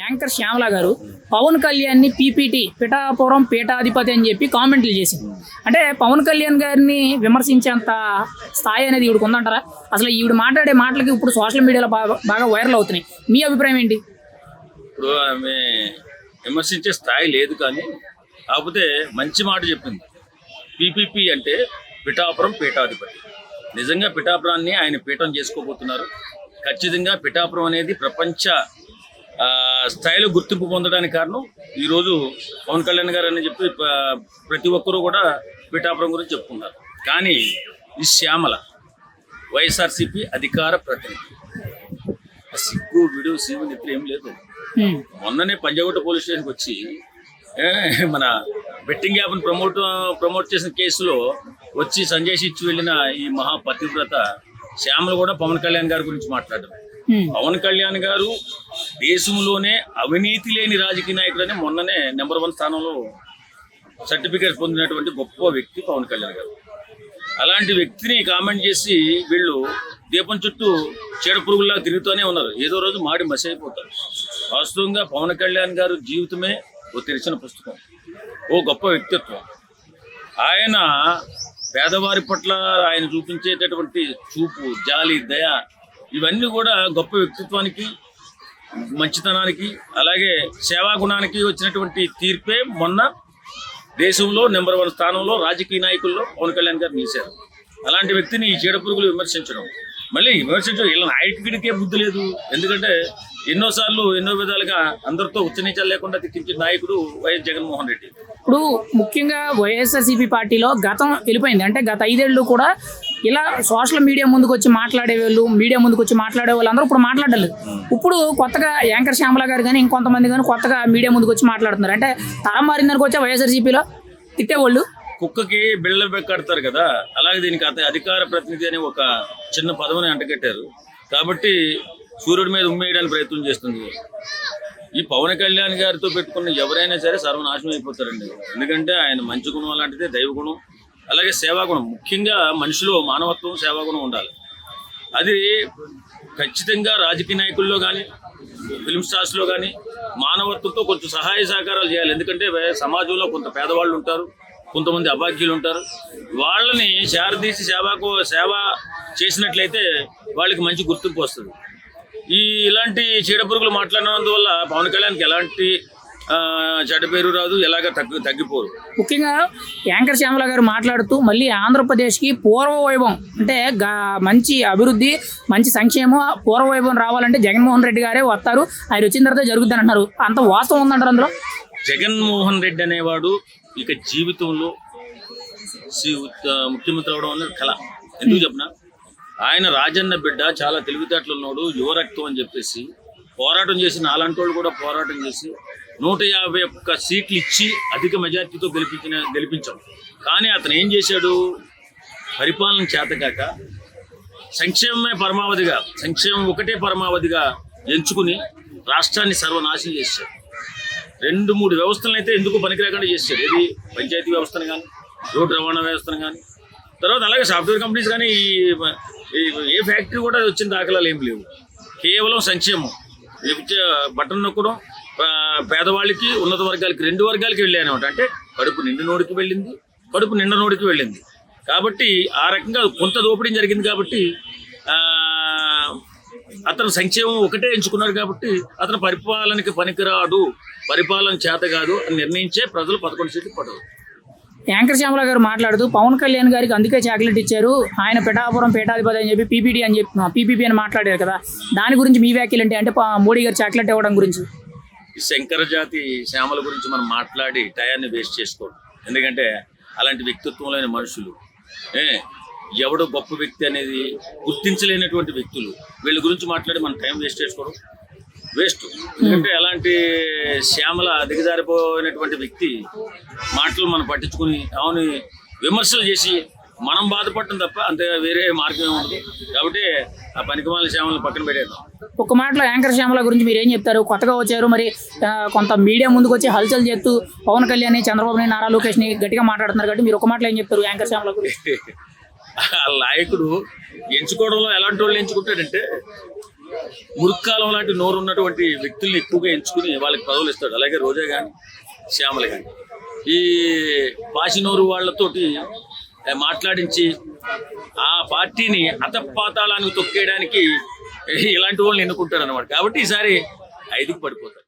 Anchor Shyamala గారు పవన్ కళ్యాణ్ని PPT Pithapuram పీఠాధిపతి అని చెప్పి కామెంట్లు చేసింది. అంటే పవన్ కళ్యాణ్ గారిని విమర్శించేంత స్థాయి అనేది ఈవిడికి ఉందంటారా? అసలు ఈవిడ మాట్లాడే మాటలకి ఇప్పుడు సోషల్ మీడియాలో బాగా వైరల్ అవుతున్నాయి. మీ అభిప్రాయం ఏంటి? ఇప్పుడు ఆమె విమర్శించే స్థాయి లేదు, కానీ కాకపోతే మంచి మాట చెప్పింది. పీపీపీ అంటే పిఠాపురం పీఠాధిపతి. నిజంగా పిఠాపురాన్ని ఆయన పీఠం చేసుకోబోతున్నారు. ఖచ్చితంగా పిఠాపురం అనేది ప్రపంచ స్థాయిలో గుర్తింపు పొందడానికి కారణం ఈరోజు పవన్ కళ్యాణ్ గారు అని చెప్పి ప్రతి ఒక్కరూ కూడా పిఠాపురం గురించి చెప్పుకున్నారు. కానీ ఈ శ్యామల వైఎస్ఆర్సీపీ అధికార ప్రతినిధి, సిగ్గు విడు సీవు నిద్ర ఏం లేదు. మొన్ననే పంజాగుట్ట పోలీస్ స్టేషన్కి వచ్చి మన బెట్టింగ్ యాప్ని ప్రమోట్ చేసిన కేసులో వచ్చి సంజయ్ ఇచ్చి వెళ్ళిన ఈ మహాపతివ్రత శ్యామల కూడా పవన్ కళ్యాణ్ గారి గురించి మాట్లాడడం. పవన్ కళ్యాణ్ గారు దేశంలోనే అవినీతి లేని రాజకీయ నాయకుడని మొన్ననే నెంబర్ 1 స్థానంలో సర్టిఫికేట్ పొందినటువంటి గొప్ప వ్యక్తి పవన్ కళ్యాణ్ గారు. అలాంటి వ్యక్తిని కామెంట్ చేసి వీళ్ళు దీపం చుట్టూ చీడపురుగుల్లా తిరుగుతూనే ఉన్నారు. ఏదో రోజు మాడి మసి అయిపోతారు. వాస్తవంగా పవన్ కళ్యాణ్ గారు జీవితమే ఓ తెరిచిన పుస్తకం, ఓ గొప్ప వ్యక్తిత్వం. ఆయన పేదవారి పట్ల ఆయన చూపించేటటువంటి చూపు, జాలి, దయ ఇవన్నీ కూడా గొప్ప వ్యక్తిత్వానికి, మంచితనానికి, అలాగే సేవా గుణానికి వచ్చినటువంటి తీర్పే మొన్న దేశంలో నెంబర్ 1 స్థానంలో రాజకీయ నాయకుల్లో పవన్ కళ్యాణ్ గారు నిలిచారు. అలాంటి వ్యక్తిని ఈ చీడపురుగులు విమర్శించడం, మళ్ళీ విమర్శించడం వీళ్ళ నాయకుడికే బుద్ధి లేదు. ఎందుకంటే ఎన్నోసార్లు ఎన్నో విధాలుగా అందరితో ఉచ్చనీచాలు లేకుండా తిట్టించిన నాయకుడు వైఎస్ జగన్మోహన్ రెడ్డి. ఇప్పుడు ముఖ్యంగా వైఎస్ఆర్సీపీ పార్టీలో గతం వెళ్ళిపోయింది. అంటే గత 5 ఏళ్ళు కూడా ఇలా సోషల్ మీడియా ముందుకు వచ్చి మాట్లాడే వాళ్ళు అందరూ ఇప్పుడు మాట్లాడలేదు. ఇప్పుడు కొత్తగా యాంకర్ శ్యామల గారు కానీ ఇంకొంతమంది కానీ కొత్తగా మీడియా ముందుకు వచ్చి మాట్లాడుతున్నారు. అంటే తరం మారిందనుకు వచ్చా వైఎస్ఆర్సీపీలో తిట్టేవాళ్ళు కుక్కకి బిళ్ళ కడతారు కదా, అలాగే దీనికి అధికార ప్రతినిధి అని ఒక చిన్న పదవిని అంటగట్టారు. కాబట్టి సూర్యుడి మీద ఉమ్మేయడానికి ప్రయత్నం చేస్తుంది. ఈ పవన్ కళ్యాణ్ గారితో పెట్టుకున్న ఎవరైనా సరే సర్వనాశనం అయిపోతారండి. ఎందుకంటే ఆయన మంచి గుణం అలాంటిదే, దైవగుణం, అలాగే సేవాగుణం. ముఖ్యంగా మనిషిలో మానవత్వం, సేవాగుణం ఉండాలి. అది ఖచ్చితంగా రాజకీయ నాయకుల్లో కానీ ఫిల్మ్ స్టార్స్లో కానీ మానవత్వంతో కొంచెం సహాయ సహకారాలు చేయాలి. ఎందుకంటే సమాజంలో కొంత పేదవాళ్ళు ఉంటారు, కొంతమంది అభాగ్యులు ఉంటారు. వాళ్ళని శారదీసి సేవ చేసినట్లయితే వాళ్ళకి మంచి గుర్తింపు వస్తుంది. ఇలాంటి చీడపురుగులు మాట్లాడినందువల్ల పవన్ కళ్యాణ్కి ఎలాంటి చెడ్డ పేరు రాదు, ఎలాగ తగ్గిపోరు. ముఖ్యంగా యాంకర్ శ్యామల గారు మాట్లాడుతూ మళ్ళీ ఆంధ్రప్రదేశ్కి పూర్వ వైభవం అంటే మంచి అభివృద్ధి, మంచి సంక్షేమం, పూర్వ వైభవం రావాలంటే జగన్మోహన్ రెడ్డి గారే వస్తారు, ఆయన వచ్చిన తర్వాత జరుగుతుంది అంటున్నారు. అంత వాస్తవం ఉందంటారు అందులో? జగన్మోహన్ రెడ్డి అనేవాడు ఇక జీవితంలో ముఖ్యమంత్రి అవడం అనేది కళ. ఎందుకు చెప్పిన, ఆయన రాజన్న బిడ్డ, చాలా తెలివితేటలు ఉన్నాడు, యువరక్తం అని చెప్పేసి పోరాటం చేసి, నాలాంటి వాళ్ళు కూడా పోరాటం చేసి 151 సీట్లు ఇచ్చి అధిక మెజార్టీతో గెలిపించాం. కానీ అతను ఏం చేశాడు? పరిపాలన చేతకాక సంక్షేమం ఒకటే పరమావధిగా ఎంచుకుని రాష్ట్రాన్ని సర్వనాశనం చేశాడు. 2-3 వ్యవస్థలను అయితే ఎందుకు పనికిరాకుండా చేశాడు. ఏది పంచాయతీ వ్యవస్థను కానీ, రోడ్డు రవాణా వ్యవస్థను కానీ, తర్వాత అలాగే సాఫ్ట్వేర్ కంపెనీస్ కానీ, ఏ ఫ్యాక్టరీ కూడా వచ్చిన దాఖలాలు ఏం లేవు. కేవలం సంక్షేమం, బటన్ నొక్కడం, పేదవాళ్ళకి, ఉన్నత వర్గాలకి, 2 వర్గాలకి వెళ్ళాయి అనమాట. అంటే కడుపు నిండినోడికి వెళ్ళింది, కడుపు నిండనోడికి వెళ్ళింది. కాబట్టి ఆ రకంగా కొంత దోపిడీ జరిగింది. కాబట్టి అతను సంక్షేమం ఒకటే ఎంచుకున్నాడు. కాబట్టి అతను పరిపాలనకి పనికిరాడు, పరిపాలన చేత కాదు అని నిర్ణయించే ప్రజలు 11 సీట్లు పడవు. యాంకర్ శ్యామల గారు మాట్లాడుతూ పవన్ కళ్యాణ్ గారికి అందుకే చాక్లెట్ ఇచ్చారు, ఆయన పిఠాపురం పీఠాధిపతి అని చెప్పి పీపీపీ అని మాట్లాడారు కదా, దాని గురించి మీ వ్యాఖ్యలు ఏంటి? అంటే మోడీ గారు చాక్లెట్ ఇవ్వడం గురించి. శంకర జాతి శ్యామల గురించి మనం మాట్లాడి టయాన్ని వేస్ట్ చేసుకోవడం. ఎందుకంటే అలాంటి వ్యక్తిత్వం లేని మనుషులు, ఎవడో గొప్ప వ్యక్తి అనేది గుర్తించలేనటువంటి వ్యక్తులు, వీళ్ళ గురించి మాట్లాడి మనం టైం వేస్ట్ చేసుకోవడం వేస్ట్. ఎందుకంటే అలాంటి శ్యామల దిగజారిపోయినటువంటి వ్యక్తి మాటలు మనం పట్టించుకుని అవును విమర్శలు చేసి మనం బాధపడటం తప్ప అంతే వేరే మార్గం ఉండదు. కాబట్టి ఆ పనికిమాలిన శ్యామలను పక్కన పెట్టేద్దాం. ఒక మాటలో యాంకర్ శ్యామల గురించి మీరు ఏం చెప్తారు? కొత్తగా వచ్చారు, మరి కొంత మీడియా ముందుకు వచ్చి హల్చల్ చేస్తూ పవన్ కళ్యాణ్, చంద్రబాబుని, నారా లోకేష్ని గట్టిగా మాట్లాడుతున్నారు. కాబట్టి మీరు ఒక మాటలో ఏం చెప్తారు యాంకర్ శ్యామల గురించి? నాయకుడు ఎంచుకోవడంలో ఎలాంటి వాళ్ళు ఎంచుకుంటాడంటే మురుక్కాలం లాంటి నోరు ఉన్నటువంటి వ్యక్తుల్ని ఎక్కువగా ఎంచుకుని వాళ్ళకి పదవులు ఇస్తాడు. అలాగే రోజా కానీ శ్యామల కానీ ఈ పాసినోరు వాళ్ళతోటి మాట్లాడించి ఆ పార్టీని అతపాతాళానికి తొక్కేయడానికి ఇలాంటి వాళ్ళని ఎన్నుకుంటారు అనమాట. కాబట్టి ఈసారి 5కి పడిపోతారు.